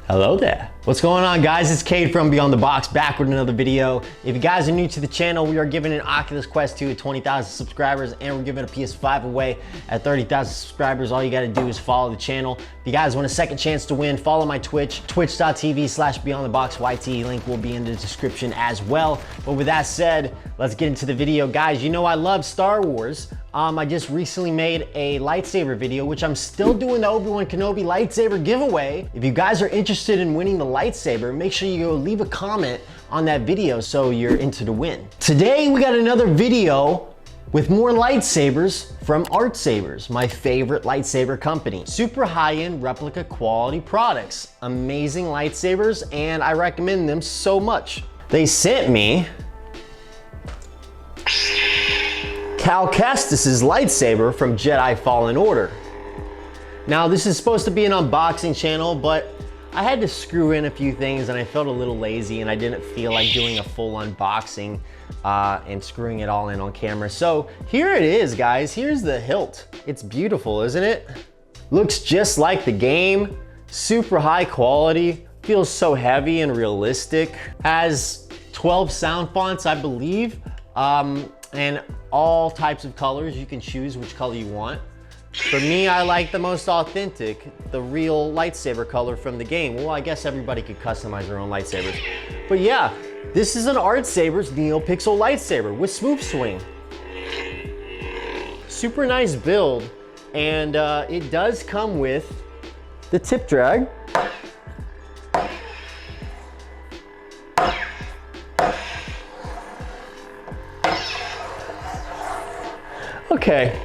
Hello there. What's going on, guys? It's Cade from Beyond the Box, back with another video. If you guys are new to the channel, we are giving an Oculus Quest 2 at 20,000 subscribers, and we're giving a PS5 away at 30,000 subscribers. All you gotta do is follow the channel. If you guys want a second chance to win, follow my Twitch, twitch.tv/BeyondTheBoxYT. Link will be in the description as well. But with that said, let's get into the video. Guys, you know I love Star Wars. I just recently made a lightsaber video, which I'm still doing the Obi-Wan Kenobi lightsaber giveaway. If you guys are interested in winning the lightsaber, make sure you go leave a comment on that video so you're into the win. Today, we got another video with more lightsabers from Artsabers, my favorite lightsaber company. Super high-end replica quality products. Amazing lightsabers, and I recommend them so much. They sent me Kestis' lightsaber from Jedi Fallen Order. Now, this is supposed to be an unboxing channel, but I had to screw in a few things and I felt a little lazy and I didn't feel like doing a full unboxing and screwing it all in on camera. So here it is, guys. Here's the hilt. It's beautiful, isn't it? Looks just like the game. Super high quality. Feels so heavy and realistic. Has 12 sound fonts, I believe. And all types of colors. You can choose which color you want. For me, I like the most authentic, the real lightsaber color from the game. Well, I guess everybody could customize their own lightsabers. But yeah, this is an Artsabers neopixel lightsaber with smooth swing. Super nice build, and it does come with the tip drag. Okay,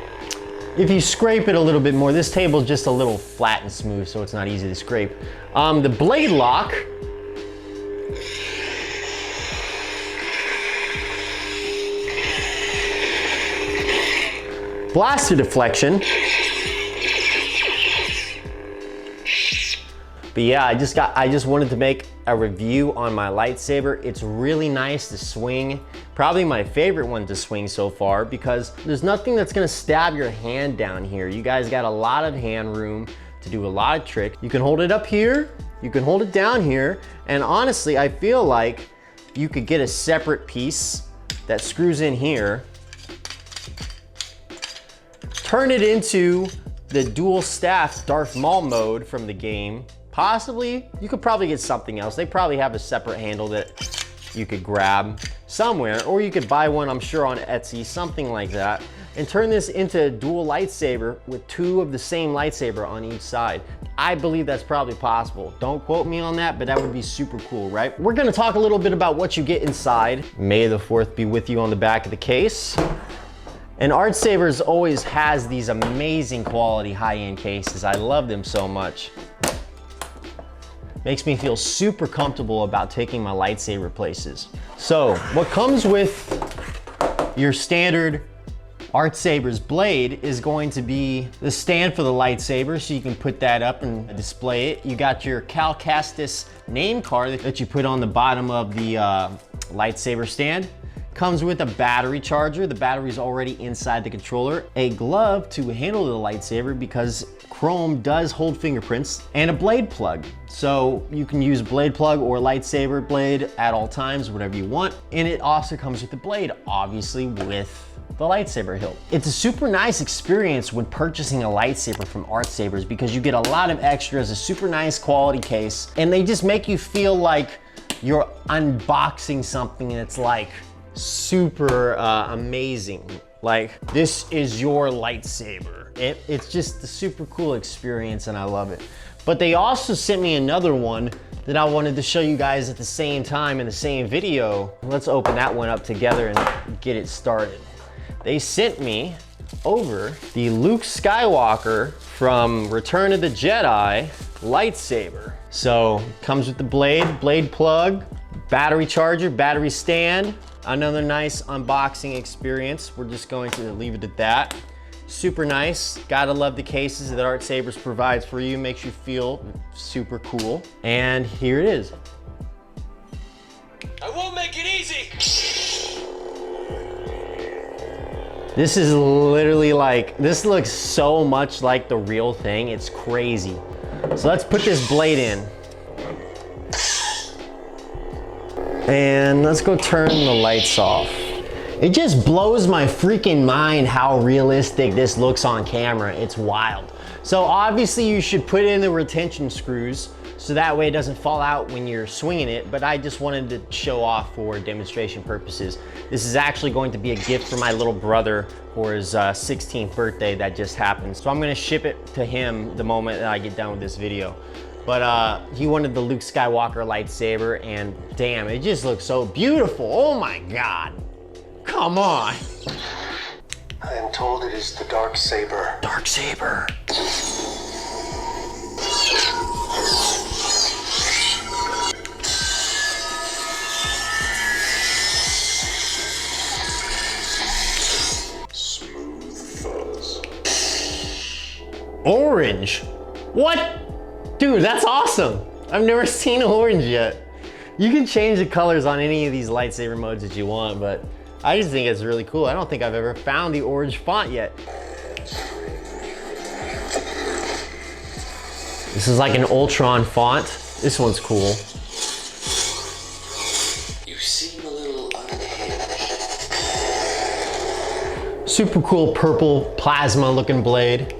if you scrape it a little bit more, this table's just a little flat and smooth, so it's not easy to scrape. The blade lock, blaster deflection. But yeah, I just wanted to make a review on my lightsaber. It's really nice to swing. Probably my favorite one to swing so far because there's nothing that's gonna stab your hand down here. You guys got a lot of hand room to do a lot of tricks. You can hold it up here, you can hold it down here, and honestly, I feel like you could get a separate piece that screws in here, turn it into the dual staff Darth Maul mode from the game. Possibly, you could probably get something else. They probably have a separate handle that you could grab somewhere, or you could buy one, I'm sure, on Etsy, something like that, and turn this into a dual lightsaber with two of the same lightsaber on each side. I believe that's probably possible. Don't quote me on that, but that would be super cool, right? We're gonna talk a little bit about what you get inside. May the 4th be with you on the back of the case. And Artsabers always has these amazing quality high-end cases. I love them so much. Makes me feel super comfortable about taking my lightsaber places. So what comes with your standard Artsabers blade is going to be the stand for the lightsaber, so you can put that up and display it. You got your Kestis name card that you put on the bottom of the lightsaber stand. Comes with a battery charger. The battery is already inside the controller. A glove to handle the lightsaber because chrome does hold fingerprints, and a blade plug. So you can use blade plug or lightsaber blade at all times, whatever you want. And it also comes with the blade, obviously with the lightsaber hilt. It's a super nice experience when purchasing a lightsaber from Artsabers because you get a lot of extras, a super nice quality case, and they just make you feel like you're unboxing something and it's like super amazing. Like, this is your lightsaber. It's just a super cool experience and I love it. But they also sent me another one that I wanted to show you guys at the same time in the same video. Let's open that one up together and get it started. They sent me over the Luke Skywalker from Return of the Jedi lightsaber. So, comes with the blade plug, battery charger, battery stand. Another nice unboxing experience. We're just going to leave it at that. Super nice. Gotta love the cases that Artsabers provides for you. Makes you feel super cool. And here it is. I won't make it easy. This is literally like, this looks so much like the real thing. It's crazy. So let's put this blade in. And let's go turn the lights off. It just blows my freaking mind how realistic this looks on camera. It's wild. So obviously you should put in the retention screws so that way it doesn't fall out when you're swinging it, but I just wanted to show off for demonstration purposes. This is actually going to be a gift for my little brother for his 16th birthday that just happened. So I'm gonna ship it to him the moment that I get done with this video. But he wanted the Luke Skywalker lightsaber, and damn, it just looks so beautiful. Oh my God, come on. I am told it is the dark saber. Dark saber. Smooth fuzz. Orange? What? Dude, that's awesome. I've never seen orange yet. You can change the colors on any of these lightsaber modes that you want, but I just think it's really cool. I don't think I've ever found the orange font yet. This is like an Ultron font. This one's cool. You seem a little unhinged. Super cool purple plasma looking blade.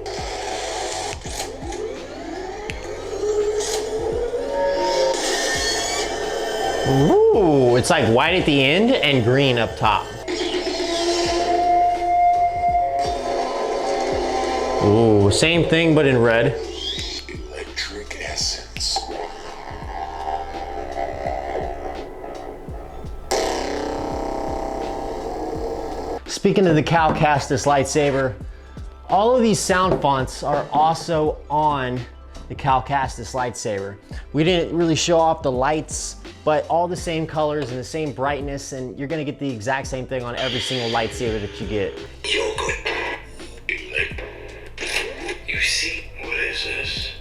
Ooh, it's like white at the end and green up top. Ooh, same thing but in red. Electric essence. Speaking of the Kestis lightsaber, all of these sound fonts are also on the Kestis lightsaber. We didn't really show off the lights, but all the same colors and the same brightness, and you're gonna get the exact same thing on every single lightsaber that you get. You're good. You see, what is this?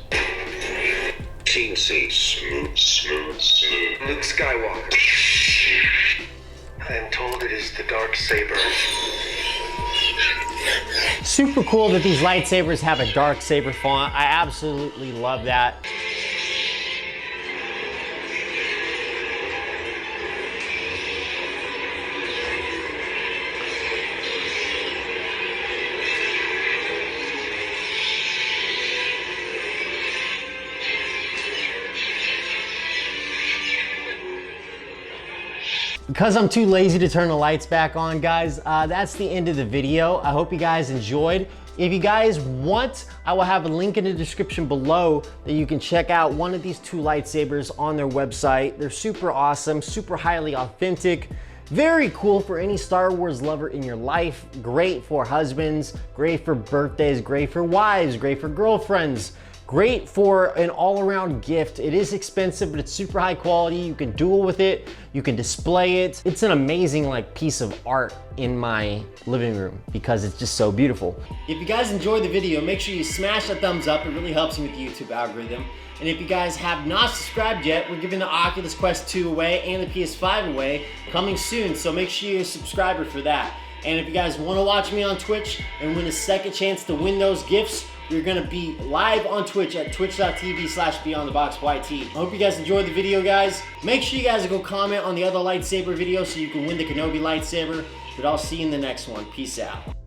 Teensy, smooth, smooth, smooth. Luke Skywalker. I am told it is the dark saber. Super cool that these lightsabers have a dark saber font. I absolutely love that. Because I'm too lazy to turn the lights back on, guys, that's the end of the video. I hope you guys enjoyed. If you guys want, I will have a link in the description below that you can check out one of these two lightsabers on their website. They're super awesome, super highly authentic, very cool for any Star Wars lover in your life. Great for husbands, great for birthdays, great for wives, great for girlfriends. Great for an all-around gift. It is expensive, but it's super high quality. You can duel with it, you can display it. It's an amazing piece of art in my living room because it's just so beautiful. If you guys enjoyed the video, make sure you smash that thumbs up. It really helps me with the YouTube algorithm. And if you guys have not subscribed yet, we're giving the Oculus Quest 2 away and the PS5 away coming soon. So make sure you're a subscriber for that. And if you guys want to watch me on Twitch and win a second chance to win those gifts, we're gonna be live on Twitch at twitch.tv/beyondtheboxyt. I hope you guys enjoyed the video, guys. Make sure you guys go comment on the other lightsaber video so you can win the Kenobi lightsaber. But I'll see you in the next one. Peace out.